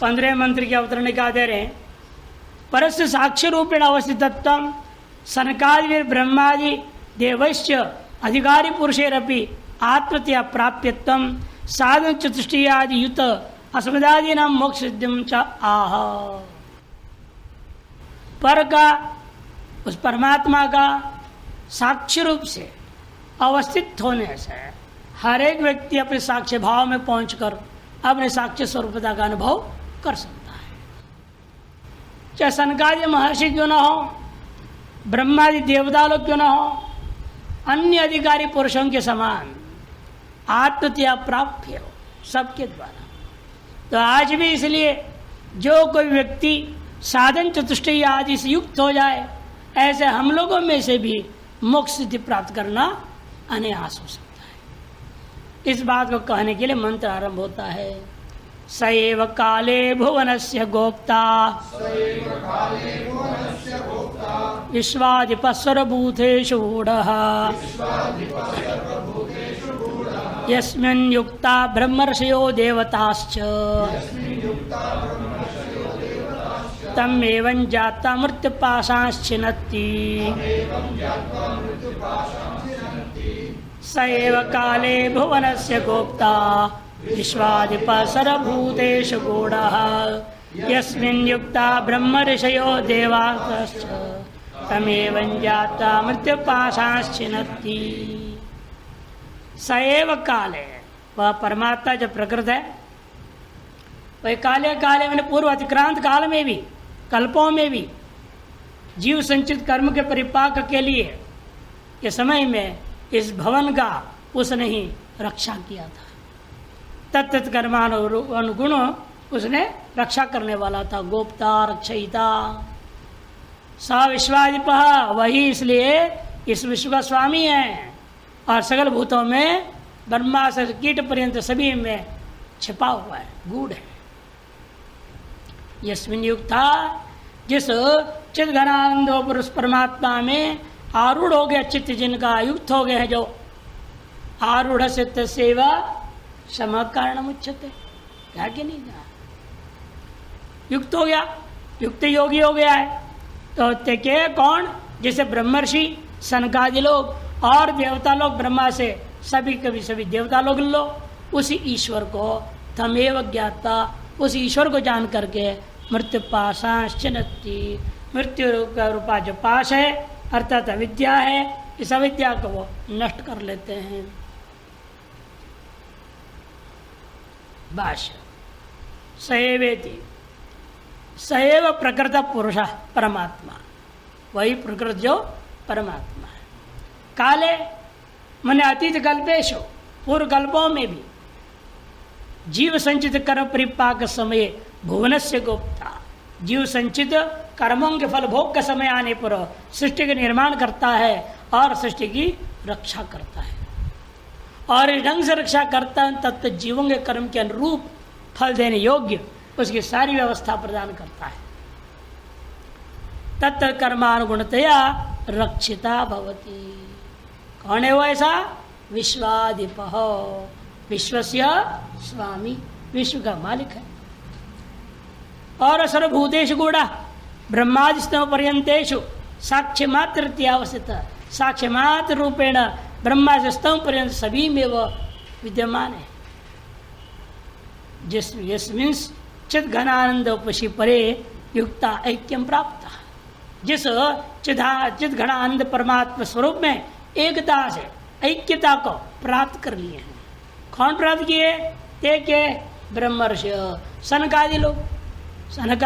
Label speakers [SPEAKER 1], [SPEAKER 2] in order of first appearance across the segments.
[SPEAKER 1] 15वें मंत्र की अवतरण क्या दे रहे हैं? परस्य साक्ष्य रूपेण अवस्थितत्वं सनकादि ब्रह्मादि देवस्य अधिकारी पुरुषेरपि आत्मतया प्राप्यत्वं साधन चतुष्टयादि युत अस्मदादीनां मोक्ष सिद्धिं च आह। पर का, उस परमात्मा का साक्ष्य रूप से अवस्थित होने से हर एक व्यक्ति अपने साक्ष्य भाव में पहुंचकर अपने साक्ष्य स्वरूपता का अनुभव कर सकता है। चाहे सनकादि महर्षि क्यों ना हो, ब्रह्मादि देवता लोग क्यों ना हो, अन्य अधिकारी पुरुषों के समान आत्मतया प्राप्य हो सबके द्वारा। तो आज भी इसलिए जो कोई व्यक्ति साधन चतुष्टय आदि से युक्त हो जाए, ऐसे हम लोगों में से भी मोक्ष सिद्धि प्राप्त करना अनायास हो सकता है। इस बात को कहने के लिए मंत्र आरंभ होता है। सएव काले भुवनस्य गोप्ता विश्वाधिपस्वरभूतेषु गूढः यस्मिन् युक्ता ब्रह्मर्षयो देवताश्च तम् एवं जाता मृत्युपाशांश्छिनत्ति स एव काले भुवनस्य गोप्ता विश्वाधिपः सर्वभूतेषु गूढः यस्मिन् युक्ता ब्रह्मर्षयो देवाश्च तम् एवं जाता मृत्युपाशांश्छिनत्ति। स एव काले, वह परमात्मा जो प्रकृत है, वह काले काले मैंने पूर्व अतिक्रांत काल में भी, कल्पों में भी जीव संचित कर्म के परिपाक के लिए के समय में इस भवन का उसने ही रक्षा किया था। तत्त कर्मानुगुण उसने रक्षा करने वाला था। गोप्ता रक्षयिता स विश्वाधिप, वही इसलिए इस विश्व का स्वामी है और सकल भूतों में ब्रह्मा से कीट पर्यंत सभी में छिपा हुआ है, गूढ़ है। यस्मिन् युक्ता, जिस चित घनानंद पुरुष परमात्मा में आरूढ़ हो गया चित्त, जिनका युक्त हो गया है, जो आरूढ़ से तस्यैव सम कारणम उच्यते, क्या कि नहीं जा युक्त हो गया, युक्त योगी हो गया है। तो के कौन? जैसे ब्रह्मर्षि सनकादि लोग और देवता लोग, ब्रह्मा से सभी कभी सभी देवता लोग लो, उसी ईश्वर को तमेव ज्ञाता, उस ईश्वर को जान करके मृत्यु पाशांश्छिनत्ति, मृत्यु का रूपा जो पाश है अर्थात अविद्या है, इस अविद्या को वो नष्ट कर लेते हैं। भाष्य सएवेति, सएव प्रकृत पुरुष परमात्मा, वही प्रकृत जो परमात्मा है। काले मने अतीत कल्पेशु, पूर्व कल्पों में भी जीव संचित कर्म परिपाक समय भुवनस्य गोप्ता, जीव संचित कर्मों के फल भोग का समय आने पर सृष्टि का निर्माण करता है और सृष्टि की रक्षा करता है, और इस ढंग से रक्षा करता है तत्व जीवों के कर्म के अनुरूप फल देने योग्य उसकी सारी व्यवस्था प्रदान करता है। तत्त कर्मानुगुणतया रक्षिता भवति। कौन है वो ऐसा? विश्वाधिप, विश्वस्य स्वामी, विश्व का मालिक है। और सर्वभूतेषु गूढ़ा ब्रह्मादिस्तम पर्यंतेषु साक्ष्य मात्र अवस्थित, साक्ष्य मात्र रूपेण ब्रह्मा से स्तंभ पर्यंत सभी में वह विद्यमान है। यस्मिन् चिद घनानंद उपशी परे युक्ता ऐक्यम प्राप्त, जिस चिद घनानंद परमात्मा स्वरूप में एकता से ऐक्यता को प्राप्त कर लिए हैं। कौन प्राप्त किए? ते के ब्रह्मर्षि सनकादि लोग, सनक,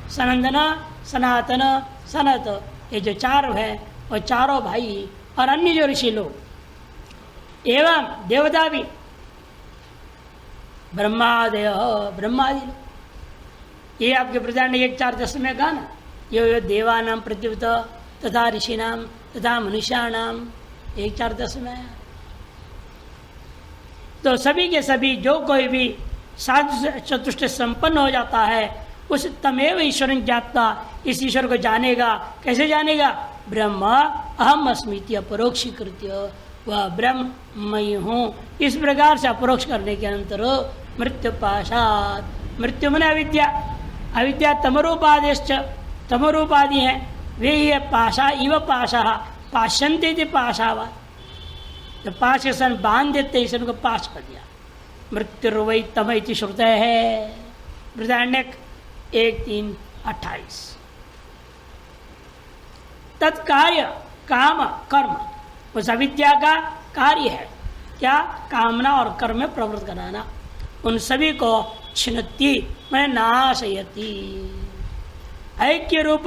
[SPEAKER 1] सनंदन, सनातन, सनत, ये जो चार है वो चारों भाई और अन्य जो ऋषि लोग एवं देवता भी, ब्रह्मादय, ब्रह्मादि लोग। ये आपके प्रधान 1:4 में कहा ना, यो देवानाम प्रत्युत तथा ऋषिनाम तथा मनुष्याणाम, 1:4 में आया। तो सभी के सभी जो कोई भी साधु चतुष्ट संपन्न हो जाता है उस तमेव ईश्वर ज्ञाता, इस ईश्वर को जानेगा। कैसे जानेगा? ब्रह्म अहम अस्मीति अपरोक्षीकृत्य, वह ब्रह्म मैं हूँ, इस प्रकार से अपरोक्ष करने के अंतर मृत्यु पाशात मृत्यु मन अविद्या, अविद्या तमरूपादेश्च, तमरूपादि हैं वे ही है पाशा इव पाशा, पाश्यन्ते थे पाशावा, तो पाश के सन बांध देते इसे उनको पाश कर दिया। मृत्युर्वै तम इति श्रुत है, बृहदारण्यक 1:3-28। तत्कार्य काम कर्म, उस अविद्या का कार्य है क्या? कामना और कर्म में प्रवृत्त कराना। उन सभी को छिन्नति मैं नाशयति, ऐक्य रूप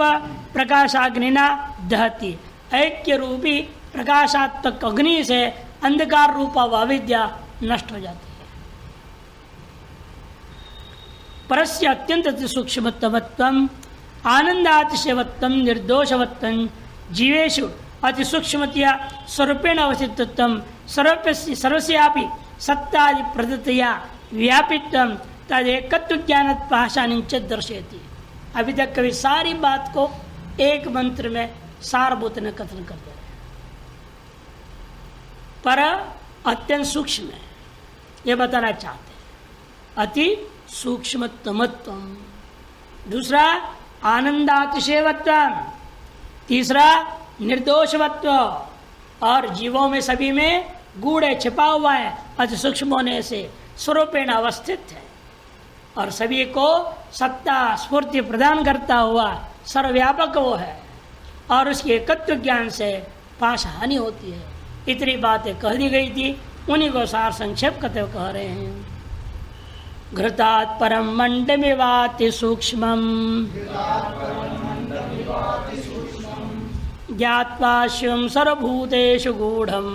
[SPEAKER 1] प्रकाशाग्निना दहती, ऐक्य रूपी प्रकाशात्मक अग्नि से अंधकार रूप अविद्या नष्ट हो जाती है। परस्य अत्यंत सूक्ष्मतमत्वम आनंदातिशयवत्वम निर्दोषवत्वम जीवेषु अति सूक्ष्मतया स्वरूपेण अवस्थितत्वम सर्वस्यापि सत्तादि प्रदत्तया व्यापित्वम तदेकत्व ज्ञान पाषाणिंच दर्शयति। अभी तक कभी सारी बात को एक मंत्र में सारभूत ने कथन कर दिया, पर अत्यंत सूक्ष्म है ये बताना चाहते हैं। अति सूक्ष्मतमत्व, दूसरा आनंदातिशयवत्व, तीसरा निर्दोषवत्व, और जीवों में सभी में गूढ़ है, छिपा हुआ है, अति सूक्ष्म होने से स्वरूपेण अवस्थित है और सभी को सत्ता स्फूर्ति प्रदान करता हुआ सर्वव्यापक वो है और उसके एकत्व ज्ञान से पाशहानि होती है। इतनी बातें कह दी गई थी, उन्हीं को सार संक्षेप करते कह रहे हैं। घृतात् परम मंडमिवाति सूक्ष्मम् ज्ञात्वा शिवं सर्वभूतेषु गूढ़म्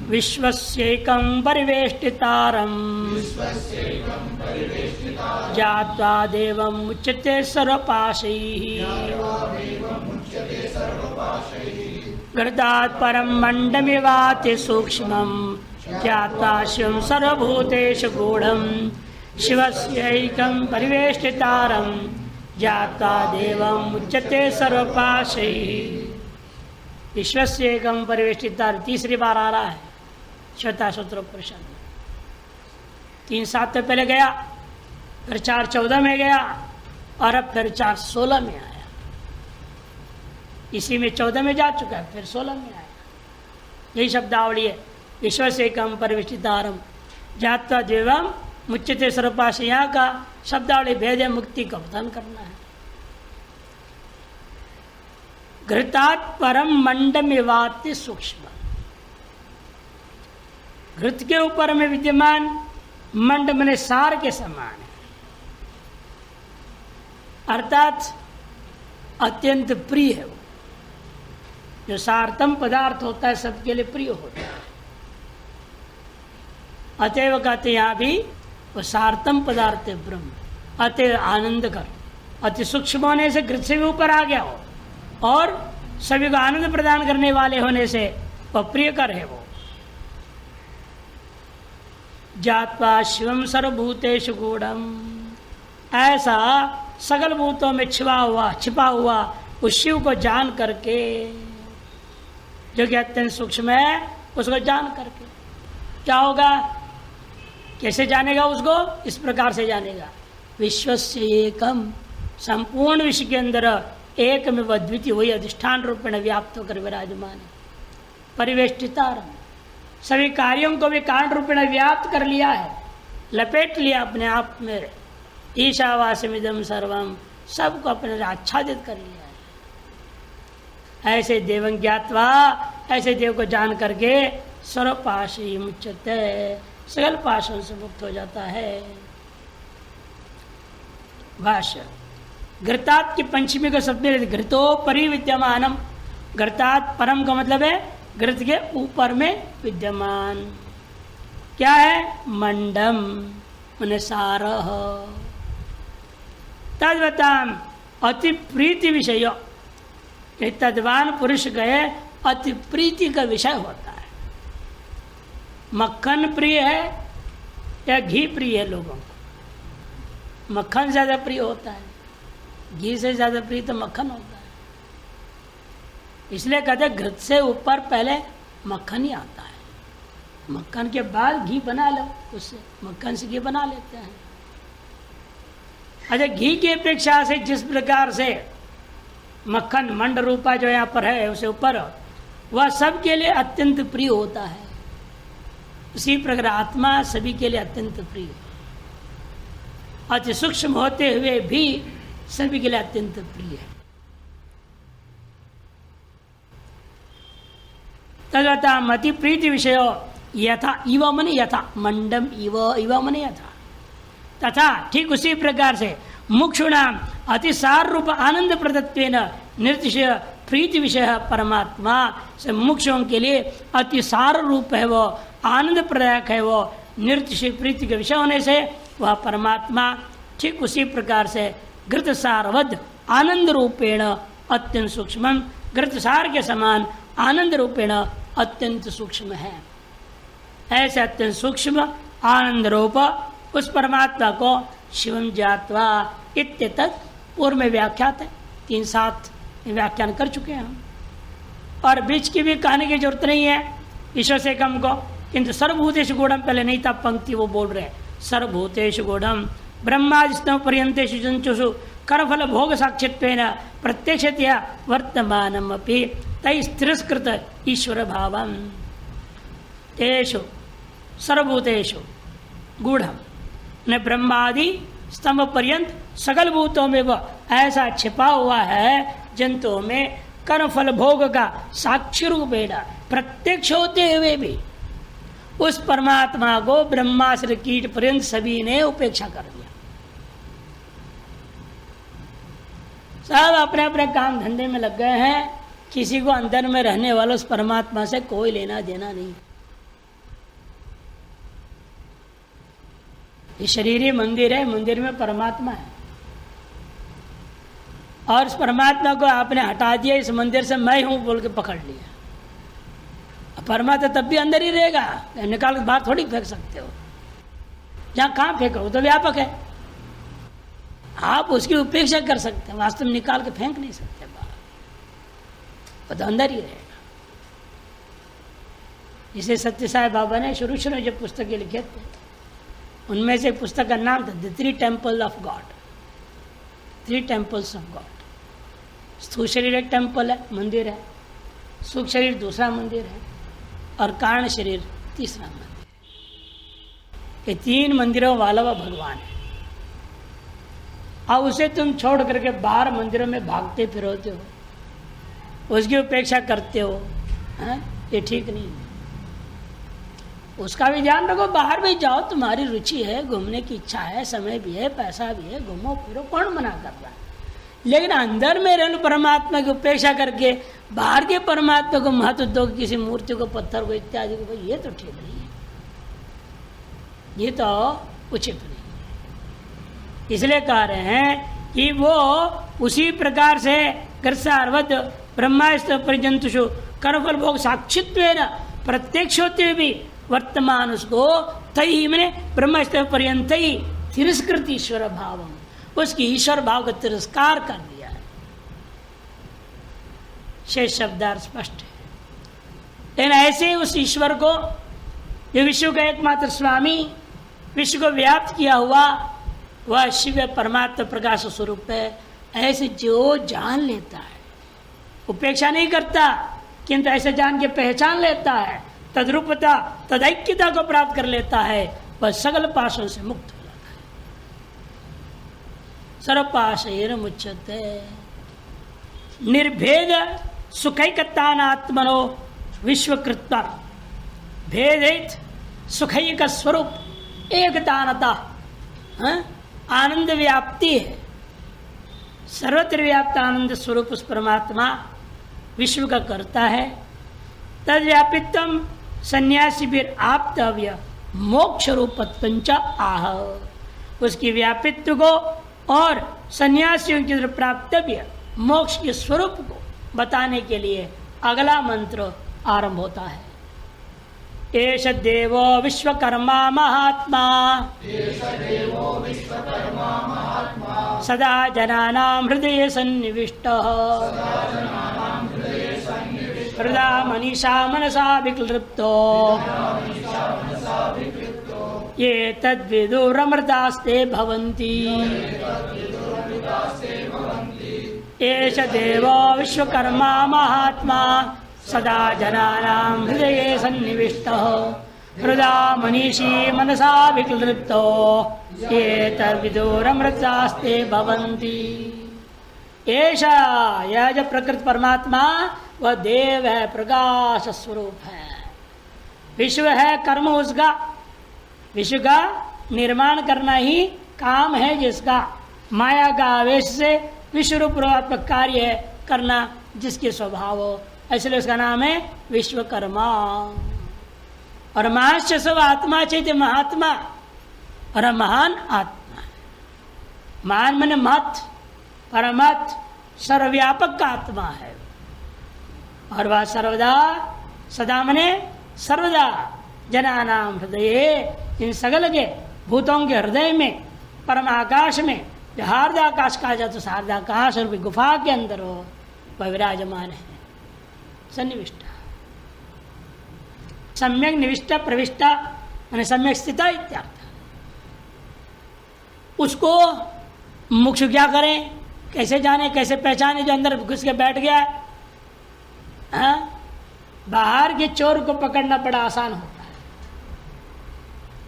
[SPEAKER 1] विश्वस्यैकं परिवेष्टितारम् ज्ञात्वा देवम् उच्यते सर्वपाशैः। घृतात् परं मंडमिवाति सूक्ष्मम् ज्ञात्वा शिवं सर्वभूतेषु गूढ़म् शिवस्यैकं परिवेष्टितारम् ज्ञात्वा देवम् उच्यते सर्वपाशैः। विश्वस्यैकं परिवेष्टितारम् तीसरी बार आ रहा है श्वेता सूत्रोपनिषद में। 3:7 में पहले गया, फिर 4:14 में गया और अब फिर 4:16 में आया। इसी में 14 में जा चुका है, फिर 16 में आया। यही शब्दावली है, विश्वस्यैकं परिवेष्टितारम् ज्ञात्वा देवम् उच्यते सर्वपाशैः। यहाँ का शब्दावली भेद है, मुक्ति का कथन करना है। घृतात् परम मंडमिवाति सूक्ष्म, घृत के ऊपर में विद्यमान मंड मने सार के समान है, अर्थात अत्यंत प्रिय है। वो जो सारतम पदार्थ होता है सबके लिए प्रिय होता है। अतएव कहते यहाँ भी वो सारतम पदार्थ है ब्रह्म, अतएव आनंद कर, अति सूक्ष्म होने से घृत से भी ऊपर आ गया हो और सभी को आनंद प्रदान करने वाले होने से वह प्रिय कर है। वो ज्ञात्वा शिवम सर्वभूतेषु गूढ़म्, ऐसा सकल भूतों में छिपा हुआ उस शिव को जान करके, जो कि अत्यंत सूक्ष्म है, उसको जान करके क्या होगा? कैसे जानेगा उसको? इस प्रकार से जानेगा। विश्वस्य एकम, संपूर्ण विश्व के अंदर एक में अद्वितीय वही अधिष्ठान रूपेण व्याप्त होकर विराजमान है। परिवेष्टितारम्, सभी कार्यों को भी कारण रूपेण व्याप्त कर लिया है, लपेट लिया अपने आप में। ईशावास्यमिदं सर्वम, सबको अपने आच्छादित कर लिया है। ऐसे देवं ज्ञात्वा, ऐसे देव को जान करके सर्वपाशैः मुच्यते, सकल पाशों से मुक्त हो जाता है। भाष्य। घृतात् की पंचमी को शब्द घृतो परि विद्यमानम, घृतात् परम का मतलब है घृत के ऊपर में विद्यमान। क्या है? मंडम मने सारः। तद्वताम अति प्रीति विषय, तद्वान पुरुष गए अति प्रीति का विषय होता है। मक्खन प्रिय है या घी प्रिय है लोगों को? मक्खन ज्यादा प्रिय होता है, घी से ज्यादा प्रिय तो मक्खन होता है। इसलिए कहते घृत से ऊपर पहले मक्खन ही आता है। मक्खन के बाद घी बना लो, उससे मक्खन से घी बना लेते हैं। अच्छा, घी की अपेक्षा से जिस प्रकार से मक्खन मंड रूपा जो यहाँ पर है उसे ऊपर, वह सबके लिए अत्यंत प्रिय होता है, उसी प्रकार आत्मा सभी के लिए अत्यंत प्रिय, अति सूक्ष्म होते हुए भी सभी के लिए अत्यंत प्रिय है। तथा मति प्रीति विषय यथा इव मन यथा मंडम इव इव मन यथा, तथा ठीक उसी प्रकार से मुक्षुणाम अतिसार रूप आनंद प्रदत्वेन निर्तिशय प्रीति विषय परमात्मा से मुक्षुओं के लिए अतिसार रूप है, वो आनंद प्रदायक है, वो निर्तिशय प्रीति के विषय होने से वह परमात्मा ठीक उसी प्रकार से घृतसारवद आनंद रूपेण अत्यंत सूक्ष्म, घृतसार के समान आनंद रूपेण अत्यंत सूक्ष्म है। ऐसे अत्यंत सूक्ष्म आनंद रूप उस परमात्मा को शिवम जात्वा इत्येतत् पूर्व में व्याख्यात है, 3-7 व्याख्यान कर चुके हैं हम, और बीच की भी कहने की जरूरत नहीं है ईश्वर से कम को। किंतु सर्वभूतेषु गूढ़म पहले नहीं था पंक्ति, वो बोल रहे हैं सर्वभूतेषु गूढ़म ब्रह्मादिस्तम पर्यंतेषु जंतुषु कर्मफल भोग साक्षित्वेन प्रत्यक्षतया वर्तमानमपि तैः तिरस्कृत ईश्वर भावम् तेषु सर्वभूतेषु गूढ़म न ब्रह्मादि स्तंभ पर्यंत सकल भूतों में वह ऐसा छिपा हुआ है जंतुओं में कर्मफल भोग का साक्षी रूपेण प्रत्यक्ष होते हुए भी उस परमात्मा को ब्रह्मा से कीट पर्यंत सभी ने उपेक्षा कर दिया। सब अपने अपने काम धंधे में लग गए हैं, किसी को अंदर में रहने वाले उस परमात्मा से कोई लेना देना नहीं। ये शरीरी मंदिर है, मंदिर में परमात्मा है, और उस परमात्मा को आपने हटा दिया, इस मंदिर से मैं हूं बोल के पकड़ लिया। परमात्मा तब भी अंदर ही रहेगा, निकाल के बाहर थोड़ी फेंक सकते हो। जहां कहां फेंको, वो तो व्यापक है, आप उसकी उपेक्षा कर सकते हैं, वास्तव में निकाल के फेंक नहीं सकते बाहर, वो तो अंदर ही रहेगा। इसे सत्य साई बाबा ने शुरू में जब पुस्तकें लिखे थे, उनमें से एक पुस्तक का नाम था the 3 temple of God, 3 temples of God. स्थूल शरीर एक टेम्पल है, मंदिर है, सूक्ष्म शरीर दूसरा मंदिर है, और कारण शरीर तीसरा मंदिर है। ये 3 मंदिरों वाला वह भगवान है। अब उसे तुम छोड़ करके बाहर मंदिरों में भागते फिरोते हो, उसकी उपेक्षा करते हो, है? ये ठीक नहीं है। उसका भी ध्यान रखो, बाहर भी जाओ, तुम्हारी रुचि है, घूमने की इच्छा है, समय भी है, पैसा भी है, घूमो फिरो, कौन मना कर रहा है। लेकिन अंदर में रहने परमात्मा की उपेक्षा करके बाहर के परमात्मा को महत्व दो, किसी मूर्ति को, पत्थर को, इत्यादि को, भाई ये तो ठीक नहीं है, ये तो उचित नहीं है। इसलिए कह रहे हैं कि वो उसी प्रकार से गर्सार्वत ब्रह्मास्त्र परिजंतुषु कर्मफल भोग साक्षित्वेन प्रत्यक्ष होते हुए भी वर्तमान उसको तई मैंने ब्रह्मास्त्र पर्यंत ही तिरस्कृत ईश्वर भाव, उसकी ईश्वर भाव का तिरस्कार कर दिया है। शेष शब्दार्थ स्पष्ट है। लेकिन ऐसे ही उस ईश्वर को, ये विश्व का एकमात्र स्वामी, विश्व को व्याप्त किया हुआ वह शिव परमात्मा प्रकाश स्वरूप है, ऐसे जो जान लेता है, उपेक्षा नहीं करता, किंतु ऐसे जान के पहचान लेता है, तद्रूपता तदैक्यता को प्राप्त कर लेता है, वह सकल पाशों से मुक्त हो जाता है। सर्वपाशैर मुच्यते निर्भेद सुखैकतानात्मनो विश्वकृत्वा, भेदित सुखैक स्वरूप एकतानता, आनंद व्याप्ति है, सर्वत्र व्याप्त आनंद स्वरूप उस परमात्मा विश्व का करता है। तद व्यापित्वम सन्यासी भी आप्तव्य मोक्ष रूपत्वंच आह, उसकी व्यापित्व को और सन्यासियों की प्राप्तव्य मोक्ष के स्वरूप को बताने के लिए अगला मंत्र आरंभ होता है। एष देवो विश्वकर्मा महात्मा, सदा जनानां हृदये सन्निविष्टः, हृदा मनीषा मनसा विक्लृप्तो ये तद्विदुरमृतास्ते भवन्ति एष देवो विश्वकर्मा महात्मा सदा जनानां हृदये सन्निविष्टः हृदा मनीषी मनसा विक्लृप्तो ये तद्विदुरमृतास्ते भवन्ति। ऐसा यह जो प्रकृत परमात्मा वह देव है, प्रकाश स्वरूप है। विश्व है कर्म उसका, विश्व का निर्माण करना ही काम है जिसका, माया का आवेश से विश्व रूप कार्य करना जिसके स्वभाव हो, इसलिए उसका नाम है विश्वकर्मा। और महाश्च सब आत्मा चैत्य महात्मा, और महान आत्मा, महान माने महत्, परमत सर्वव्यापक का आत्मा है। और वह सर्वदा सदा मने सर्वदा जनानाम हृदय, इन सगल के भूतों के हृदय में, परम आकाश में, जो हार्दाकाश कहा जाता है, हार्दाकाश और गुफा के अंदर हो वह विराजमान है, सन्निविष्टा, सम्यक निविष्टा प्रविष्टा मैंने सम्यक स्थिता इत्यार्थ। उसको मुख्य क्या करें, कैसे जाने, कैसे पहचाने? जो अंदर घुस के बैठ गया है, हाँ? बाहर के चोर को पकड़ना बड़ा आसान होता है,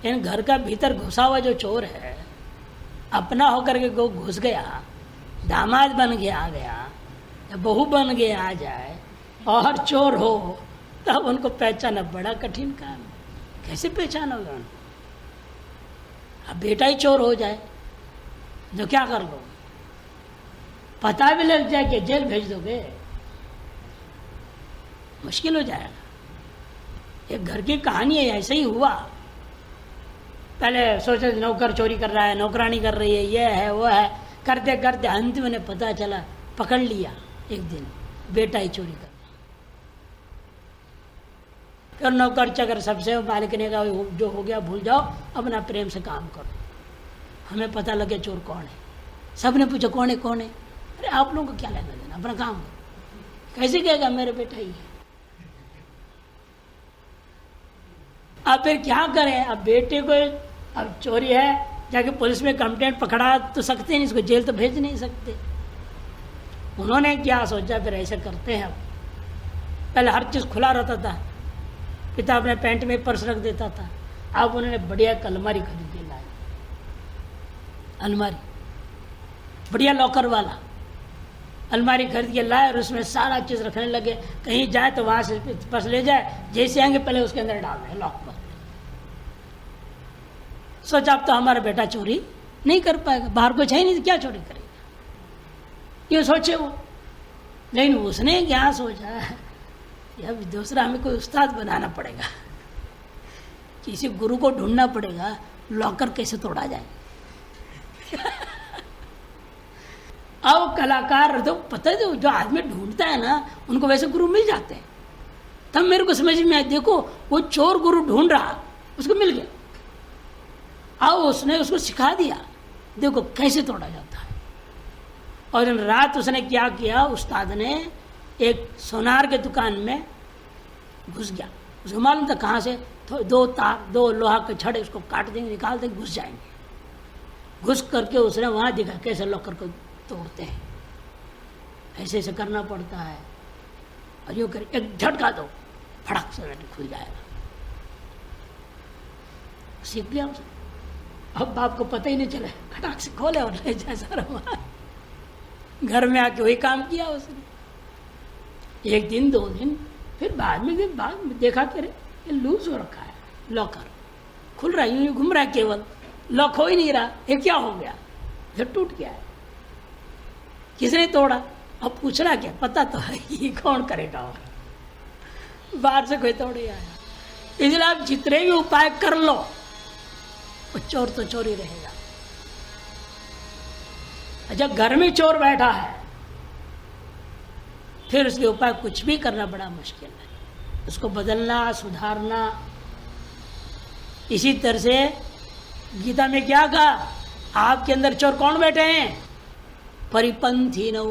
[SPEAKER 1] इन घर का भीतर घुसा हुआ जो चोर है, अपना होकर के वो घुस गया, दामाद बन के आ गया, या बहू बन के आ जाए और चोर हो, तब उनको पहचाना बड़ा कठिन काम है। कैसे पहचानोगे उनको? अब बेटा ही चोर हो जाए तो क्या कर लो? पता भी लग जाए कि जेल भेज दोगे, मुश्किल हो जाएगा। एक घर की कहानी है, ऐसे ही हुआ। पहले सोचे नौकर चोरी कर रहा है, नौकरानी कर रही है, ये है वो है, करते करते अंत में पता चला, पकड़ लिया एक दिन, बेटा ही चोरी कर। फिर नौकर चाकर सबसे मालिक ने कहा जो हो गया भूल जाओ, अपना प्रेम से काम करो, हमें पता लगे चोर कौन है। सबने पूछा कौन है कौन है? अरे आप लोगों को क्या लेना देना, अपना काम करो। कैसे कहेगा मेरे बेटा ही है? अब फिर क्या करें? अब बेटे को अब चोरी है, जाके पुलिस में कंप्लेंट पकड़ा तो सकते नहीं, इसको जेल तो भेज नहीं सकते। उन्होंने क्या सोचा, फिर ऐसे करते हैं। पहले हर चीज़ खुला रहता था, पिता अपने पैंट में पर्स रख देता था। अब उन्होंने बढ़िया एक अलमारी खरीद के लाए, अलमारी बढ़िया लॉकर वाला अलमारी खरीद के लाए, और उसमें सारा चीज़ रखने लगे। कहीं जाए तो वहाँ से पर्स ले जाए, जैसे आएंगे पहले उसके अंदर डाल दें लॉक पर। सोचा अब तो हमारा बेटा चोरी नहीं कर पाएगा, बाहर कुछ है नहीं तो क्या चोरी करेगा, ये सोचे वो। लेकिन उसने क्या सोचा, या दूसरा हमें कोई उस्ताद बनाना पड़ेगा, किसी गुरु को ढूंढना पड़ेगा, लॉकर कैसे तोड़ा जाए। अब कलाकार तो पता है, जो आदमी ढूंढता है ना, उनको वैसे गुरु मिल जाते हैं। तब मेरे को समझ में आया, देखो वो चोर गुरु ढूंढ रहा, उसको मिल गया। अब उसने उसको सिखा दिया, देखो कैसे तोड़ा जाता है। और दिन रात उसने क्या किया, उस्ताद ने एक सोनार के दुकान में घुस गया। उसको मालूम था कहाँ से दो तार, दो लोहा के छड़े उसको काट देंगे, निकाल देंगे, घुस जाएंगे। घुस करके उसने वहाँ दिखा कैसे लॉकर को तोड़ते हैं, ऐसे ऐसे करना पड़ता है। और यूँ कर एक झटका दो, फड़क से खुल जाएगा। सीख लिया उसने। अब बाप को पता ही नहीं चला, खटाक से खोले और ले जाए सारा वहाँ। घर में आके वही काम किया उसने। एक दिन दो दिन, फिर बाद में देखा कि ये लूज हो रखा है लॉकर, खुल रहा है, यूं घूम रहा है, केवल लॉक हो ही नहीं रहा। ये क्या हो गया? ये टूट गया है। किसने तोड़ा? अब पूछ रहा क्या, पता तो है, ये कौन करेगा, और बाहर से कोई तोड़े आया। इसलिए आप जितने भी उपाय कर लो, वो चोर तो चोर ही रहेगा। जब घर में चोर बैठा है, फिर उसके उपाय कुछ भी करना बड़ा मुश्किल है, उसको बदलना, सुधारना। इसी तरह से गीता में क्या कहा, आपके अंदर चोर कौन बैठे हैं? परिपंथी नौ।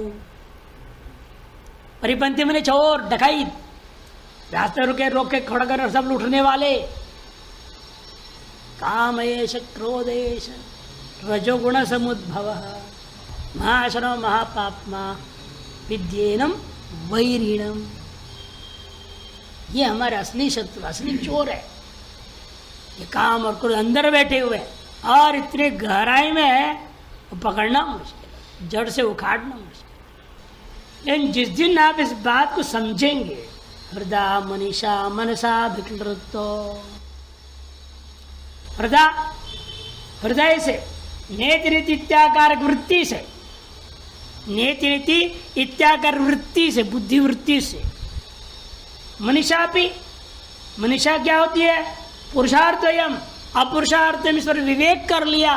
[SPEAKER 1] परिपंथी मैंने चोर, डकैत, रास्ते रुके रोक के खड़ा कर सब लूटने वाले। कामयेश क्रोधेश रजोगुण समुद्भव महाशनो महापाप्मा विद्येनम वैरिणम। ये हमारे असली शत्रु, असली चोर है। ये काम और क्रोध अंदर बैठे हुए और इतने गहराई में है, वो पकड़ना मुश्किल है, जड़ से उखाड़ना मुश्किल। लेकिन जिस दिन आप इस बात को समझेंगे, हृदय मनीषा मनसा विक्लृतो, हृदय से नेति रीति इत्याकार वृत्ति से, नेति रीति इत्याकार वृत्ति से, बुद्धि वृत्ति से, मनीषा भी, मनीषा क्या होती है? पुरुषार्थयम, अपुरुषार्थ में ईश्वर विवेक कर लिया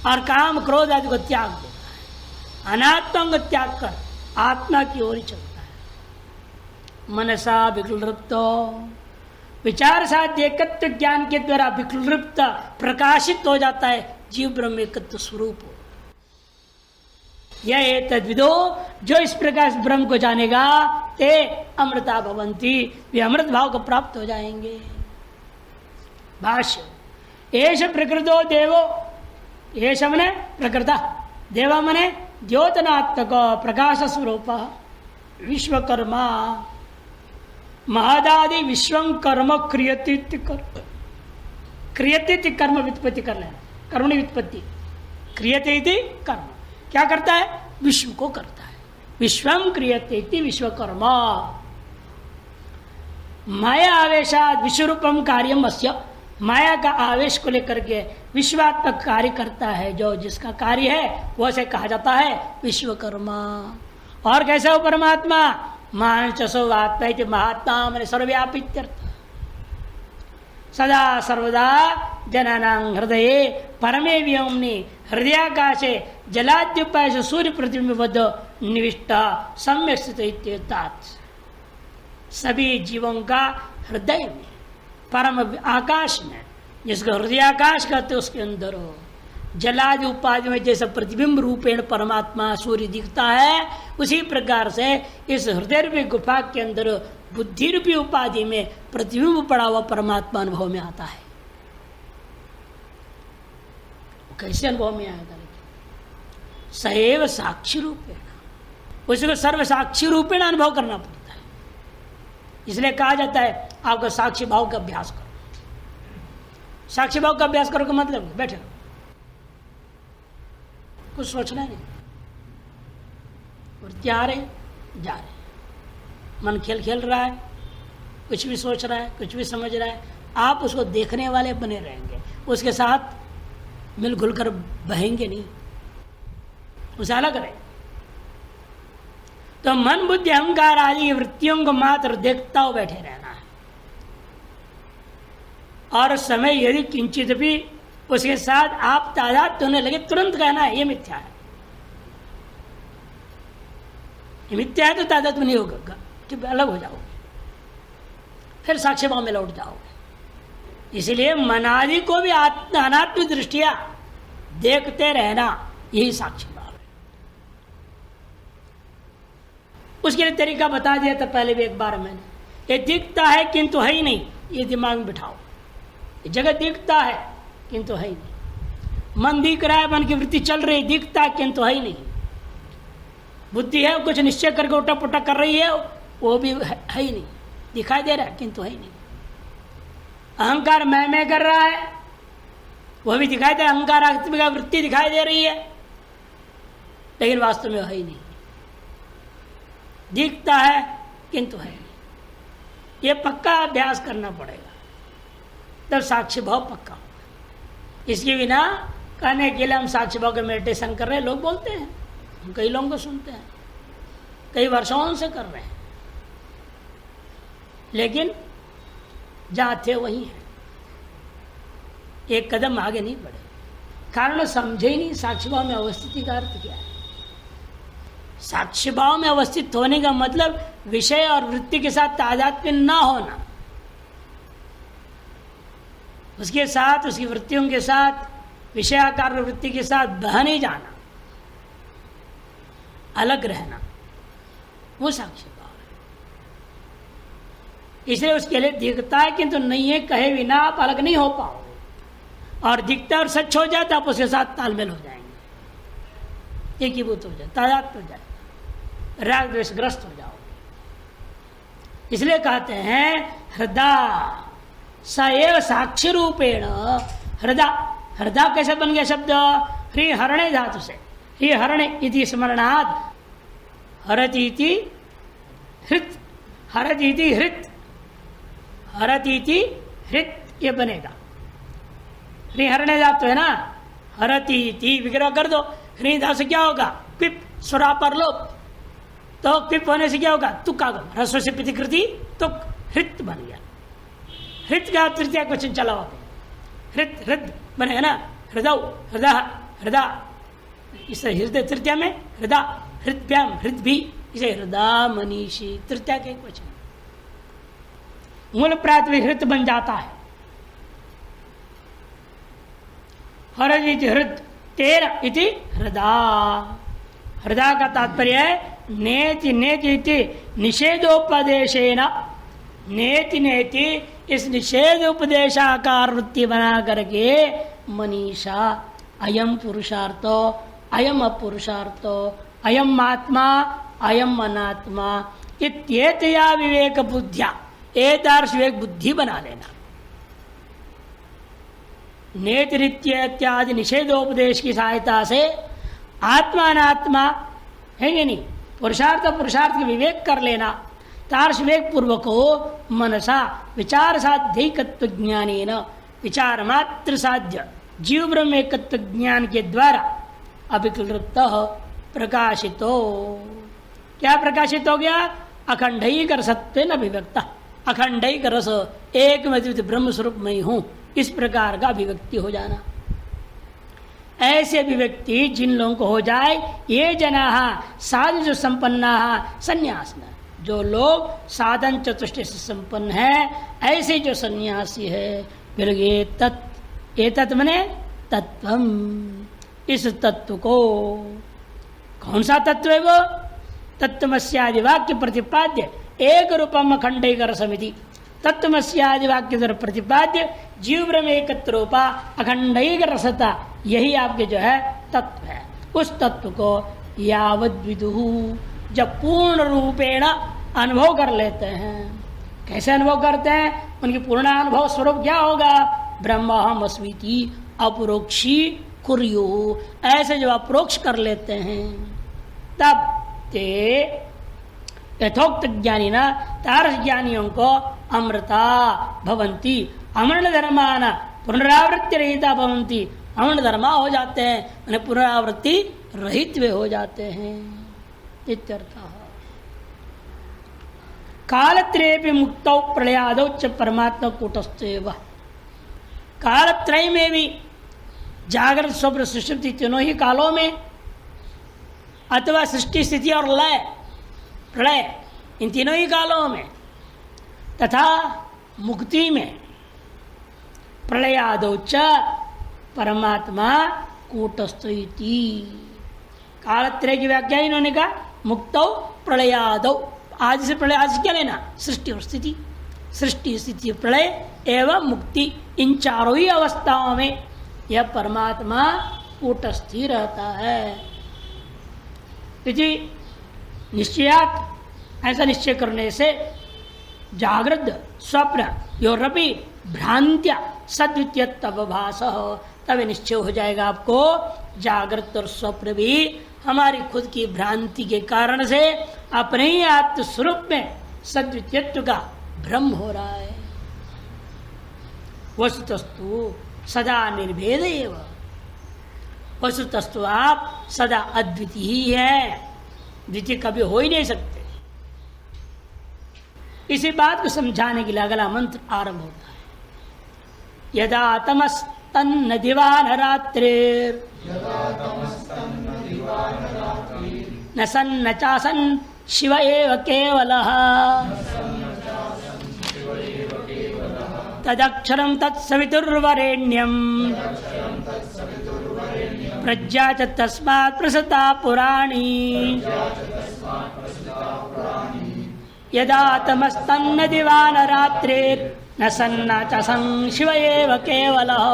[SPEAKER 1] और काम क्रोध आदि को त्याग देता है, अनात्मा को त्याग कर आत्मा की ओर ही चलता है। मनसा विक्लृप्तो, विचार साध्य एकत्व ज्ञान के द्वारा विक्लृप्त प्रकाशित हो जाता है जीव ब्रह्म एकत्व स्वरूप। यह तद्विदो, जो इस प्रकार इस ब्रह्म को जानेगा, ते अमृता भवंती, वे अमृत भाव को प्राप्त हो जाएंगे। भाष्य एष प्रकृतो देवो, एष मने प्रकृता, देव मने द्योतनात्मक प्रकाश स्वरूप, विश्वकर्मा महदादि विश्वं कर्म क्रियति कर्म व्युत्पत्ति कर लेना, कर्मणि व्युत्पत्ति, क्रियते इति कर्म, क्या करता है? विश्व को करता है। विश्वं क्रियते इति विश्वकर्मा। माया आवेशाद विश्वरूपम कार्यम अस्य, माया का आवेश को लेकर के विश्वात्मक कार्य करता है, जो जिसका कार्य है वह से कहा जाता है विश्वकर्मा। और कैसा हो परमात्मा? मानचसो आत्मा इति महात्मा मैंने सर्वव्यापी इत्यर्थ। सदा सर्वदा जनानां हृदये परमे व्योम्नि हृदयाकाशे जलाद्युपाय से सूर्य प्रतिबिंबबद्ध निविष्ट सम्यक स्थित इत्येतात्। सभी जीवों का हृदय में, परम आकाश में, जिसको हृदयाकाश कहते उसके अंदर हो, जलादि उपाधि में जैसा प्रतिबिंब रूपेण परमात्मा सूर्य दिखता है, उसी प्रकार से इस हृदय रूपी गुफा के अंदर बुद्धि रूपी उपाधि में प्रतिबिंब पड़ा हुआ परमात्मा अनुभव में आता है। कैसे अनुभव में आएगा? सैव साक्षी रूपेण, उसको सर्व साक्षी रूपेण अनुभव करना पड़ता है। इसलिए कहा जाता है आपको साक्षी भाव का अभ्यास करो। साक्षी भाव का अभ्यास करो का मतलब बैठे कुछ सोचना नहीं, वृत्ति आ रहे जा रहे, मन खेल रहा है, कुछ भी सोच रहा है, कुछ भी समझ रहा है, आप उसको देखने वाले बने रहेंगे, उसके साथ मिलजुल कर बहेंगे नहीं, उसे अलग रहे। तो मन बुद्धि अहंकार आदि वृत्तियों को मात्र देखता हुआ बैठे रहना है। और समय यदि किंचित भी उसके साथ आप तादाद होने लगे, तुरंत कहना है ये मिथ्या है, ये मिथ्या है, तो तादाद नहीं होगा, ठीक अलग हो जाओगे, फिर साक्ष्य भाव में लौट जाओगे। इसलिए मनादि को भी अनात्म दृष्टिया देखते रहना, यही साक्ष्य भाव है। उसके लिए तरीका बता दिया था पहले भी एक बार मैंने, ये दिखता है किंतु है ही नहीं, ये दिमाग में बिठाओ। ये जगत दिखता है किंतु है ही नहीं, मन दिख रहा है, मन की वृत्ति चल रही, दिखता किंतु है ही नहीं, बुद्धि है कुछ निश्चय करके उठा पुटा कर रही है, वो भी है ही नहीं, दिखाई दे रहा है किंतु है ही नहीं। अहंकार मैं कर रहा है, वह भी दिखाई दे, अहंकार आत्मिका वृत्ति दिखाई दे रही है, लेकिन वास्तव में है ही नहीं, दिखता है किंतु है नहीं। ये पक्का अभ्यास करना पड़ेगा, तब साक्ष्य भाव पक्का होगा। इसके बिना कहने के लिए हम साक्ष्य भाव के मेडिटेशन कर रहे हैं, लोग बोलते हैं, हम कई लोगों को सुनते हैं, कई वर्षों से कर रहे हैं, लेकिन जहाँ थे वहीं है, एक कदम आगे नहीं बढ़े। कारण समझे ही नहीं साक्ष्य भाव में अवस्थिति का अर्थ क्या है। साक्ष्य भाव में अवस्थित होने का मतलब विषय और वृत्ति के साथ तादात्म्य ना होना, उसके साथ, उसकी वृत्तियों के साथ, विषयाकार वृत्ति के साथ बह नहीं जाना, अलग रहना, वो साक्ष्य भाव इसलिए उसके लिए दिखता है किंतु नहीं है कहे बिना आप अलग नहीं हो पाओ, और दिखता और सच हो जाए तो आप उसके साथ तालमेल हो जाएंगे, एकीभूत हो जाए, तादाद हो जाए, राग द्वेष ग्रस्त हो जाओ। इसलिए कहते हैं हृदय स एव साक्षी रूपेण। हृदय, हृदय कैसे बन गया शब्द? ह्री हरणे धातु से, ह्री हरणे इति स्मरणात् हरतीति हृत, हरतीति हृत, हरतीति हृत ये बनेगा। ह्री हरणे धातु है ना, हरतीति विग्रह कर दो, ह्री धातु से क्या होगा? पिप, स्वरा पर लोप, तो पिप होने से क्या होगा? तुक आगम, ह्रस्व से प्रतिकृति तुक, हृत बन गया। हृत का तृतीय क्वेश्चन चला हुआ, हृत हृद बने है ना, हृदय हृदय हृदय, इस हृदय तृतीय में हृदय, हृदयाम हृद भी, इसे हृदय मनीषी तृतीय के क्वेश्चन। मूल प्राथमिक हृत बन जाता है। हरज हृद तेर इति हृदय। हृदय का तात्पर्य है नेति नेति इति निषेधोपदेशेन, नेति नेति इस निषेध उपदेशाकार वृत्ति बना करके मनीषा, अयम पुरुषार्थो, अयम अपुरुषार्थो, अयम आत्मा, अयम अनात्मा इत्येतया विवेक बुद्धिया, एतादृश विवेक बुद्धि बना लेना। नेतृत्य इत्यादि निषेधोपदेश की सहायता से आत्मा अनात्मा है कि नहीं, पुरुषार्थ पुरुषार्थ का विवेक कर लेना। तार्श विवेक पूर्वक हो मनसा विचार साध्यकत्व ज्ञानेन, विचार मात्र साध्य जीव ब्रह्म एकत्व ज्ञान के द्वारा अभिक्लृत प्रकाशितो, क्या प्रकाशित हो गया? अखंडैक रसत्वेन अभिव्यक्त, अखंडैक रस एक में ब्रह्म स्वरूप में हूं, इस प्रकार का अभिव्यक्ति हो जाना। ऐसे अभिव्यक्ति जिन लोगों को हो जाए, ये जना साधन जो संपन्ना संन्यास, जो लोग साधन चतुष्टय से संपन्न है, ऐसे जो सन्यासी है, फिर ये तत्, ये तत्व मने तत्वम, इस तत्व को, कौन सा तत्व है वो? तत्वमस्यादि वाक्य प्रतिपाद्य एक रूपम अखंडैक रसमिति, तत्वमस्यादि वाक्य द्वारा प्रतिपाद्य जीव ब्रह्म एकत्र रूपा अखंडैक रसता, यही आपके जो है तत्व है। उस तत्व को यावद विदुहु, जब पूर्ण रूपेण अनुभव कर लेते हैं। कैसे अनुभव करते हैं? उनकी पूर्ण अनुभव स्वरूप क्या होगा? ब्रह्महम अस्मीति अपरोक्षी कुर्यु, ऐसे जब अप्रोक्ष कर लेते हैं तब ते यथोक्त ज्ञानी ना, तारस ज्ञानियों को अमृता भवंती, अमरण धर्मान पुनरावृत्ति रहिता भवंती, अमरण धर्मा हो जाते हैं, उन्हें पुनरावृत्ति रहित वे हो जाते हैं। इत्यर्थ। कालत्रयेपि मुक्तौ प्रलयादौ च परमात्मा कूटस्थैव। कालत्रय में भी, जागृत स्वप्न सुषुप्ति तीनों ही कालों में, अथवा सृष्टि स्थिति और लय प्रलय इन तीनों ही कालों में, तथा मुक्ति में, प्रलयादौ च परमात्मा कूटस्थ इति। कालत्रय की व्याख्या इन्होंने कहा मुक्तौ प्रलयादौ, आज से प्रलय, आज से क्या लेना? सृष्टि और स्थिति, सृष्टि स्थिति प्रलय एवं मुक्ति, इन चारों ही अवस्थाओं में यह परमात्मा कूटस्थ रहता है। यदि निश्चयात, ऐसा निश्चय करने से जागृत स्वप्न योरपि भ्रांत्या सद्वितीयत्वभास, तब निश्चय हो जाएगा आपको जागृत और स्वप्न भी हमारी खुद की भ्रांति के कारण से अपने ही आत्म स्वरूप में सद्वितीयत्व का भ्रम हो रहा है। वस्तुतस्तु सदा निर्भेद एव, वस्तुतस्तु आप सदा अद्वितीय ही है, द्वितीय कभी हो ही नहीं सकते। इसी बात को समझाने के लिए अगला मंत्र आरंभ होता है। यदा तमस्तन्न दिवान रात्रिर न सन्न चासन शिव एव केवलः तदक्षरं तत्सवितुर्वरेण्यं प्रज्ञा च तस्मात् प्रसृता पुराणी यदा तमस्तन्न दिवान रात्रिर् न सन्न च सं शिव एव केवलः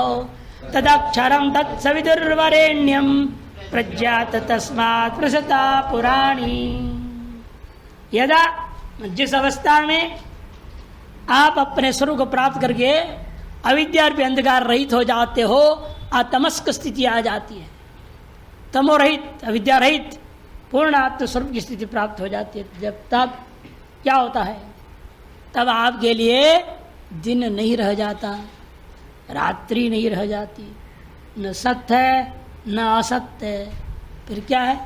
[SPEAKER 1] तदक्षरं तत्सवितुर्वरेण्यं प्रज्ञात तस्मात् प्रसता पुराणी। यदा, जिस अवस्था में आप अपने स्वरूप को प्राप्त करके अविद्या रूपी अंधकार रहित हो जाते हो, आतमस्क स्थिति आ जाती है, तमो रहित, अविद्या रहित पूर्ण आत्म स्वरूप की स्थिति प्राप्त हो जाती है। जब तब क्या होता है, तब आपके लिए दिन नहीं रह जाता, रात्रि नहीं रह जाती, न सत्य है न असत्य है, फिर क्या है,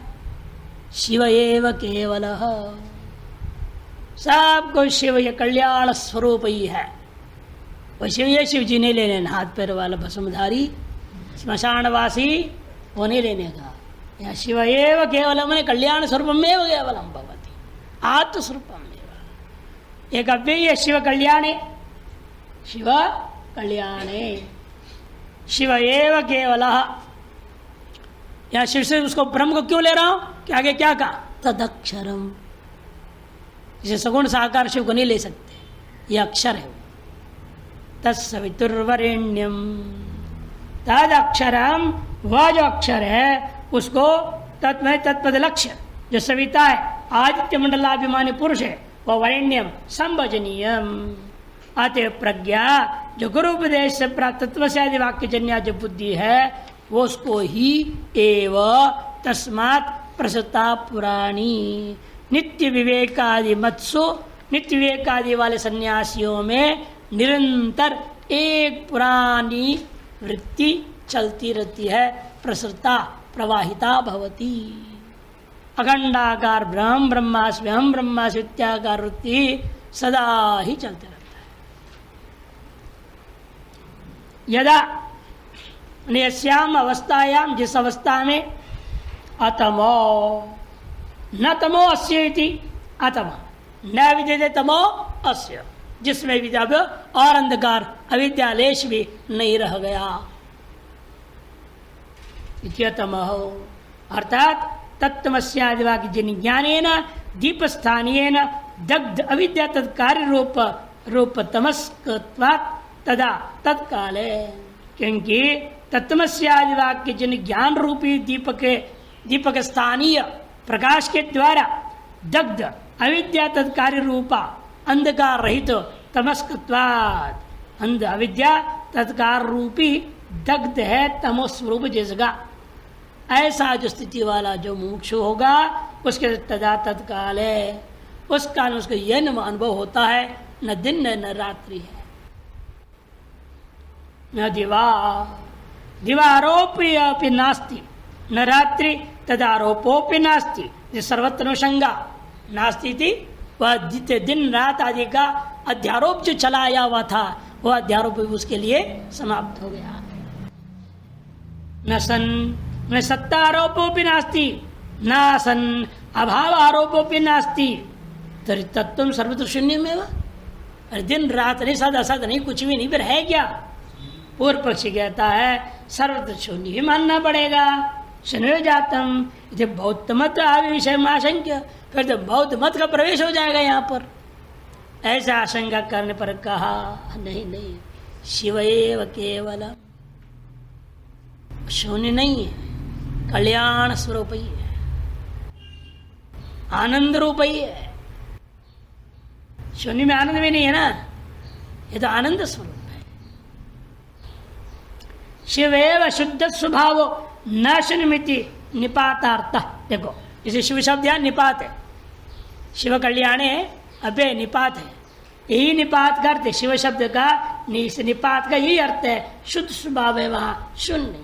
[SPEAKER 1] शिव एव केवलः। सब कुछ शिव, ये कल्याण स्वरूप ही है। वो शिव, ये शिव जी नहीं लेने, हाथ पैर वाला भस्मधारी श्मशानवासी वो नहीं लेने का। यहाँ शिव एव केवलम ने कल्याण स्वरूपमेव केवलम भवति आत्मस्वरूपमेव। एक अव्यय शिव कल्याणे, शिव कल्याणे, शिव एव केवलः। यहाँ शिव से उसको ब्रह्म को क्यों ले रहा हूं कि आगे क्या कहा, तदक्षरम। इसे सगुण साकार शिव को नहीं ले सकते, ये अक्षर है। तत्सवितुर्वरेण्यम, तद अक्षरम, वह जो अक्षर है उसको तत्व तत्पद लक्ष्य जो सविता है, आदित्य मंडलाभिमानी पुरुष है, वह वरेण्यम संभजनीयम। अतः प्रज्ञा जो गुरु उपदेश से प्राप्त तत्व से आदि वाक्य जन्या जो बुद्धि है वो उसको ही एव तस्मात् प्रसता पुराणी। नित्य विवेकादि मत्सु, नित्य विवेकादि वाले सन्यासियों में निरंतर एक पुरानी वृत्ति चलती रहती है, प्रसृता प्रवाहिता भवती। अखंडाकार ब्रह्म ब्रह्मास्मि हम ब्रह्मास्मि इत्याकार वृत्ति सदा ही चलते रहता है। यदा यस्याम अवस्थायाम, जिस अवस्था में अतमो न तमो अस्य इति, अतम न विद्यते तमो अस्य, जिसमें भी जब और अंधकार अविद्यालेश भी नहीं रह गया, इत्यतमः अर्थात तत्तमस्यादिवाक्य जिन ज्ञानेन दीप स्थानीयेन दग्ध अविद्या तत्कार्य रूप तमस्कत्वात् तदा तत्काले। क्योंकि तत्तमस्यादिवाक्य जिन ज्ञान रूपी दीपक स्थानीय प्रकाश के द्वारा दग्ध अविद्या तत्कार्य रूपा अंधकार रहित तमस्कत्वात्, अंध अविद्या तत्कार रूपी दग्ध है तमो स्वरूप जिसका, ऐसा जो स्थिति वाला जो मुमुक्षु होगा उसके तदा तत्काल है, उस काल उसको यह न अनुभव होता है, न दिन न रात्रि है, न दिवा दिवारोपी नास्ति न रात्रि तदारोपोपि नास्ति। सर्वत्रनुषंगा नास्ति थी, वह दिन रात आदि का अध्यारोप जो चलाया हुआ था वह अध्यारोप उसके लिए समाप्त हो गया। न सन न सत्तारोपोपि नास्ति न सन अभाव आरोपोपि नास्ति, तरी तत्व सर्वत्र शून्य में वह दिन रात नहीं, सद असद नहीं, कुछ भी नहीं, फिर है क्या। पूर्व पक्षी कहता है सर्वत्र शून्य ही मानना पड़ेगा। शून्य जातम यदि बौद्ध मत आदि विषय में आशंक्य, फिर तो बौद्ध मत का प्रवेश हो जाएगा यहाँ पर। ऐसा आशंका करने पर कहा नहीं नहीं, शिव एव केवल, शून्य नहीं है, कल्याण स्वरूप ही है, आनंद रूप ही है। शून्य में आनंद भी नहीं है ना, ये तो आनंद स्वरूप है। शिव एव शुद्ध स्वभाव न शून्यमिति निपातार्थ। देखो इसे शिव शब्द या निपात है, शिव कल्याणे अभे निपात है, यही निपात का अर्थ है शिव शब्द का। निपात का यही अर्थ है, शुद्ध स्वभाव है, वहां शून्य नहीं है,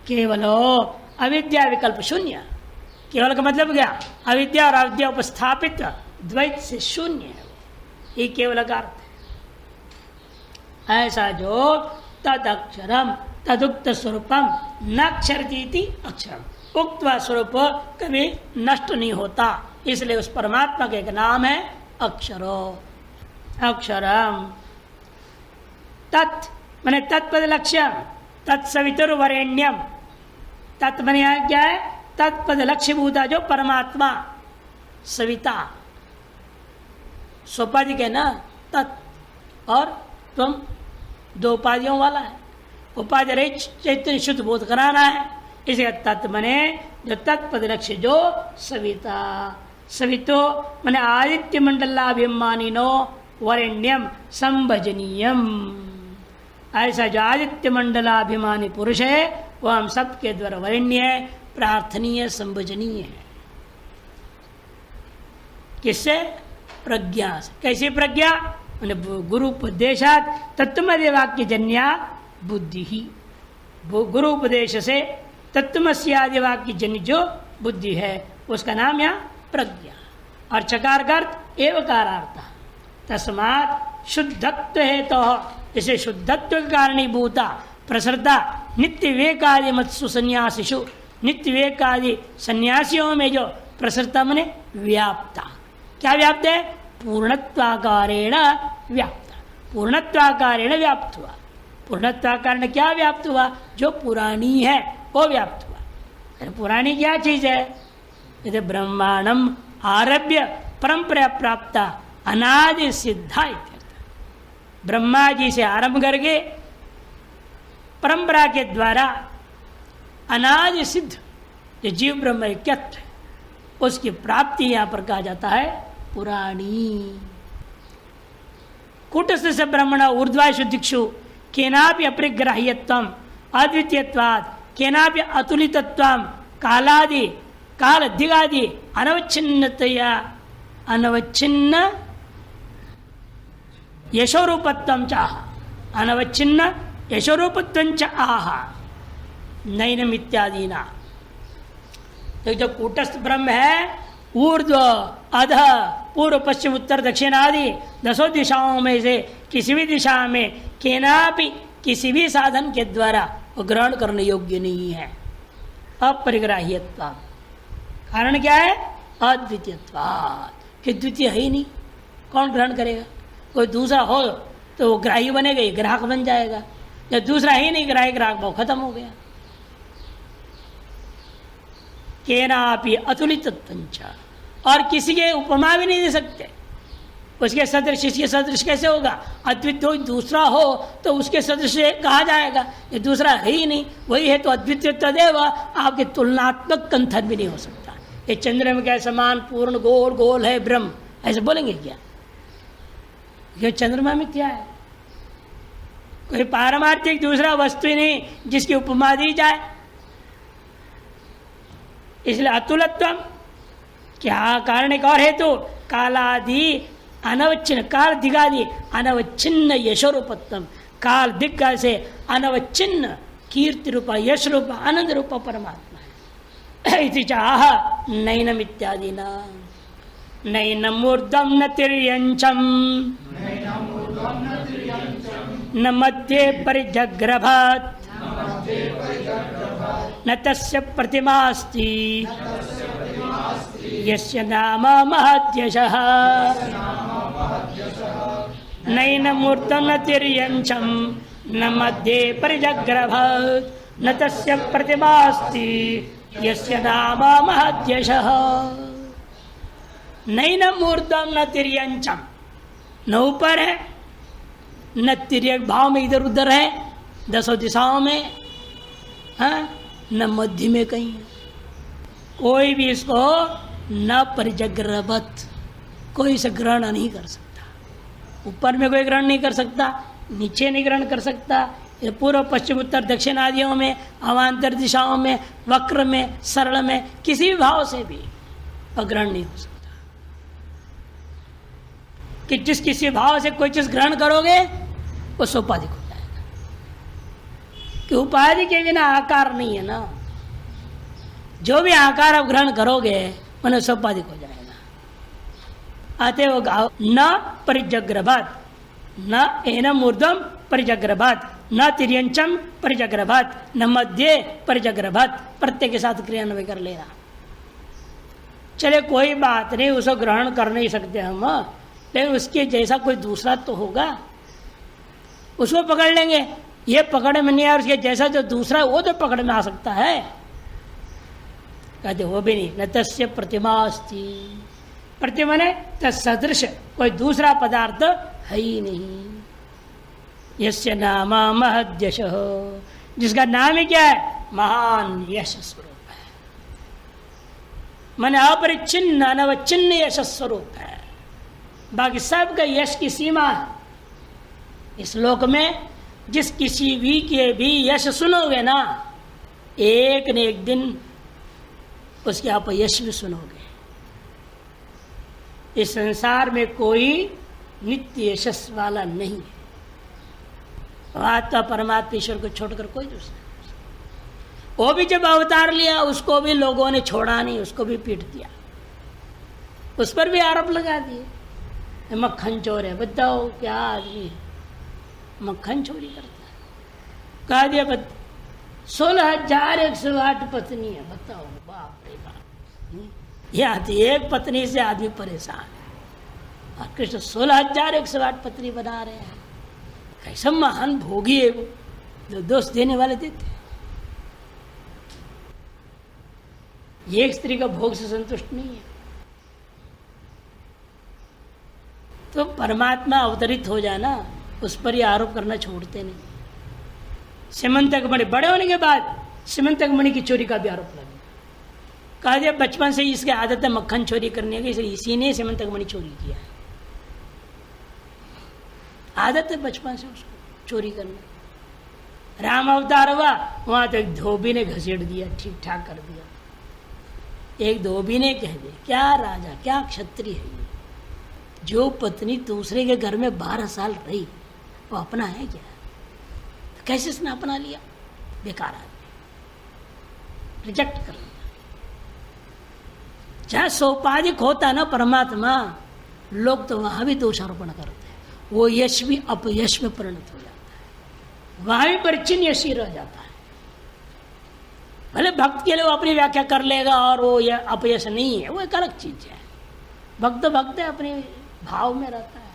[SPEAKER 1] केवलो अविद्या विकल्प शून्य। केवल का मतलब क्या, अविद्या और अविद्या उपस्थापित द्वैत से शून्य है, ये केवल का अर्थ है। ऐसा जो तद अक्षरम तदुक्त स्वरूपम न क्षरती अक्षरम, उक्त स्वरूप कभी नष्ट नहीं होता, इसलिए उस परमात्मा का एक नाम है अक्षरो। अक्षरम तत् माने तत्पद लक्ष्यम, तत्सवितुर्वरेण्यम, तत् माने यहाँ क्या है, तत्पद लक्ष्य भूता जो परमात्मा सविता, सोपाधिक है ना, तत् और त्वम दो उपाधियों वाला है। उपाधि रहित चैतन्य शुद्ध बोध कराना है, इसलिए तत् मने जो तत्पद लक्ष्य जो सविता, सवितो मने आदित्य मंडलाभिमानिनो वरेण्यम संभजनीयम। ऐसा जो आदित्य मंडलाभिमानी पुरुष है वह हम सबके द्वारा वरेण्य है, प्रार्थनीय, संभजनीय है। किससे? प्रज्ञा से। कैसी प्रज्ञा? गुरु उपदेशात तत्वमय वाक्य जन्या बुद्धि ही। गुरु उपदेश से तत्वमस्यादि वाक्य जन्य जो बुद्धि है उसका नाम यहाँ प्रज्ञा। और चकार का अर्थ एवकारार्थ। तस्मात् शुद्धत्व है तो इसे शुद्धत्व के कारणीभूता प्रसरता नित्य विवेकादि मत्सु संन्यासीषु, नित्य विवेकादि सन्यासियों में जो प्रसरता मने व्याप्ता। क्या व्याप्त है? पूर्णत्वाकारेण व्याप्त। पूर्णत्वाकारेण व्याप्त हुआ। पूर्णत्वाकारेण क्या व्याप्त हुआ? जो पुरानी है वो व्याप्त हुआ। पुरानी क्या चीज है? यदि ब्रह्मांडम आरभ्य परंपरा प्राप्त अनादि सिद्धा। ब्रह्मा जी से आरंभ करके परंपरा के द्वारा अनादि सिद्ध जो जीव ब्रह्म ऐक्यत्व है उसकी प्राप्ति यहां पर कहा जाता है पुराणी। कूटस्थ से ब्रह्मण ऊर्ध्वाशु दिक्षु केनापि अपरिग्राह्यत्वम अद्वितीयत्वात् केनापि अतुलितत्वम कालादि काल दिगादि अनवच्छिन्नतया अनवच्छिन्न यशोरूपत्वम चाह अनवच्छिन्न यशोरूपत्वं च आह नैनम इत्यादि ना। तो जो कूटस्थ ब्रह्म है ऊर्ध्व अध पूर्व पश्चिम उत्तर दक्षिण आदि 10 दिशाओं में से किसी भी दिशा में केनापि किसी भी साधन के द्वारा वो ग्रहण करने योग्य नहीं है। अपरिग्राह्यत्व कारण क्या है? अद्वितीयत्वात्, कि द्वितीय है ही नहीं, कौन ग्रहण करेगा? कोई दूसरा हो तो वो ग्राही बनेगा, ये ग्राहक बन जाएगा। जब दूसरा ही नहीं ग्राहक भाव खत्म हो गया। केनापि अतुलितत्वंच, और किसी के उपमा भी नहीं दे सकते। उसके सदृश इसके सदृश कैसे होगा? अद्वितीय दूसरा हो तो उसके सदृश कहा जाएगा, ये दूसरा है ही नहीं, वही है तो अद्वितीय तदेव। आपके तुलनात्मक कंथन भी नहीं हो सकता। ये चंद्रमा के समान पूर्ण गोल गोल है ब्रह्म, ऐसे बोलेंगे क्या? ये चंद्रमा में क्या है? कोई पारमार्थिक दूसरा वस्तु ही नहीं जिसकी उपमा दी जाए। इसलिए अतुलत्वम क्या कारण? एक और हेतु कालादि अनवच्छिन्न, काल दिगादि अनवच्छिन्न यशोरूपत्वम, काल दिग्ग से अनवच्छिन्न कीर्ति रूप यश रूप आनंद रूप परमात्मा है। इति चाह नैनम इत्यादि न नैनम ऊर्ध्वं न तिर्यंचम न मध्ये परिजग्रभत न तस्य प्रतिमास्ति यस्य नाम महद्यशः नैनम ऊर्ध्वं न तिर्यंचम न मध्ये परिजग्रभत न तस्य प्रतिमास्ति यस्य नाम महद्यशः। नैनम ऊर्ध्वं न तिर्यंचम, न ऊपर है न तिर्यक भाव में इधर उधर है 10 दिशाओं में, हाँ, न मध्य में कहीं है। कोई भी इसको न परिजग्रभत, कोई इसे ग्रहण नहीं कर सकता। ऊपर में कोई ग्रहण नहीं कर सकता, नीचे नहीं ग्रहण कर सकता, पूर्व पश्चिम उत्तर दक्षिण आदियों में, अवान्तर दिशाओं में, वक्र में, सरल में, किसी भी भाव से भी ग्रहण नहीं हो सकता। कि जिस किसी भाव से कोई चीज ग्रहण करोगे वो सोपाधिक हो जाएगा। कि उपाधि के बिना आकार नहीं है ना। जो भी आकार आप ग्रहण करोगे मन सोपाधिक हो जाएगा। अतएव न परिजग्रभत, न एनम ऊर्ध्वं परिजग्रभत, न तिर्यंचम परिजग्रभत, न मध्य परिजग्रभत। प्रत्येक के साथ क्रियान्वय कर लेना। चले कोई बात नहीं, उसको ग्रहण कर नहीं सकते हम, लेकिन उसके जैसा कोई दूसरा तो होगा, उसको पकड़ लेंगे। ये पकड़ में नहीं आ, उसके जैसा जो दूसरा वो तो पकड़ में आ सकता है। कहते वो भी नहीं। न तस्य प्रतिमा अस्ति, प्रति माने तत्सदृश कोई दूसरा पदार्थ है ही नहीं। यस्य नाम महद्यश, जिसका नाम ही क्या है? महान यश स्वरूप है। माने अपरिच्छिन्न अनवच्छिन्न यश स्वरूप है। बाकी सबका यश की सीमा है। इस लोक में जिस किसी भी के भी यश सुनोगे ना, एक न एक दिन उसके आप यश भी सुनोगे। इस संसार में कोई नित्य यशस वाला नहीं है। आत्मा परमात्मा ईश्वर को छोड़कर कोई दूसरा। वो भी जब अवतार लिया उसको भी लोगों ने छोड़ा नहीं, उसको भी पीट दिया, उस पर भी आरोप लगा दिए मक्खन चोर है। बताओ क्या आदमी है, मक्खन चोरी करता है। कहा दिया 16,108 पत्नी है। बताओ, बाप रे बाप। यह एक पत्नी से आदमी परेशान है और कृष्ण 16,108 पत्नी बना रहे हैं। कैसा महान भोगी है वो, जो दोष देने वाले देते हैं। एक स्त्री का भोग से संतुष्ट नहीं है। तो परमात्मा अवतरित हो जाना, उस पर ही आरोप करना छोड़ते नहीं। सीमंतक मणि बड़े होने के बाद सीमंतक मणि की चोरी का भी आरोप लगा। कहा दिया बचपन से ही इसकी आदत है मक्खन चोरी करने की, इसलिए इसी ने सीमंतक मणि चोरी किया है। आदत है बचपन से उसको चोरी करना। राम अवतार हुआ, वहां तो एक धोबी ने घसीट दिया, ठीक ठाक कर दिया। एक धोबी ने कह दिया, क्या राजा क्या क्षत्रिय है ये, जो पत्नी दूसरे के घर में 12 साल रही वो अपना है क्या? तो कैसे इसने अपना लिया? बेकार आदमी, रिजेक्ट कर लिया। जहां सोपाधिक होता ना परमात्मा, लोग तो वहां भी दोषारोपण करते हैं। वो यश भी अपयश में परिणत हो जाता है, वहां भी परिचिन यश ही रह जाता है। भले भक्त के लिए वो अपनी व्याख्या कर लेगा और वो यह अपयश नहीं है, वो एक अलग चीज है। भक्त भक्त है, अपने भाव में रहता है।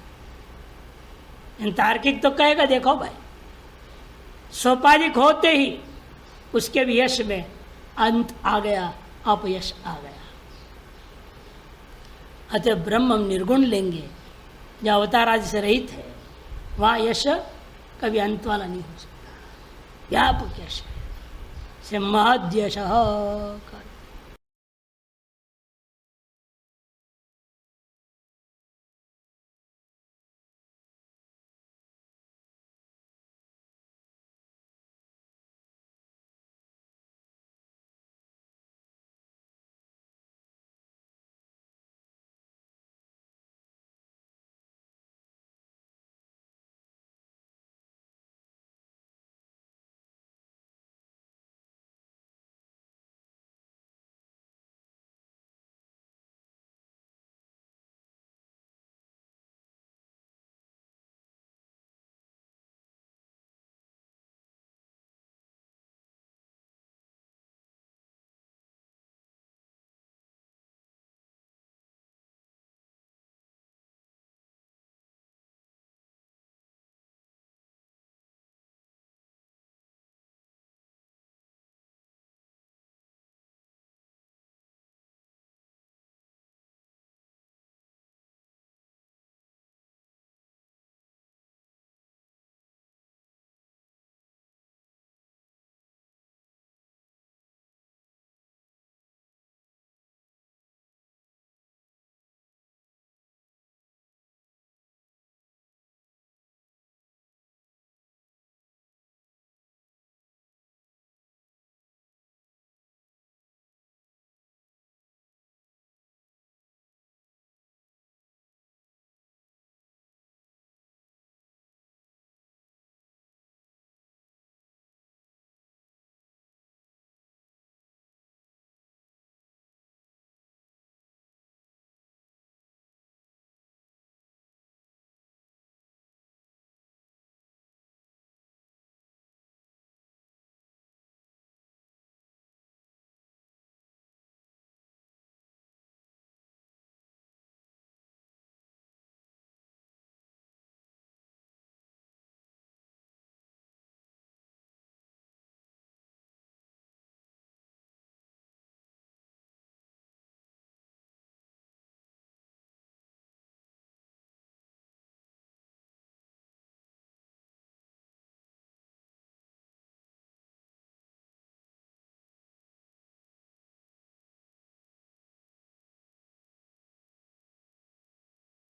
[SPEAKER 1] तार्किक तो कहेगा देखो भाई, सोपाधिक होते ही उसके भी यश में अंत आ गया, अपयश आ गया। अतः ब्रह्म हम निर्गुण लेंगे, जो अवतार आदि से रहित है, वहाँ यश कभी अंत वाला नहीं हो सकता, व्यापक यश है। से महद्यश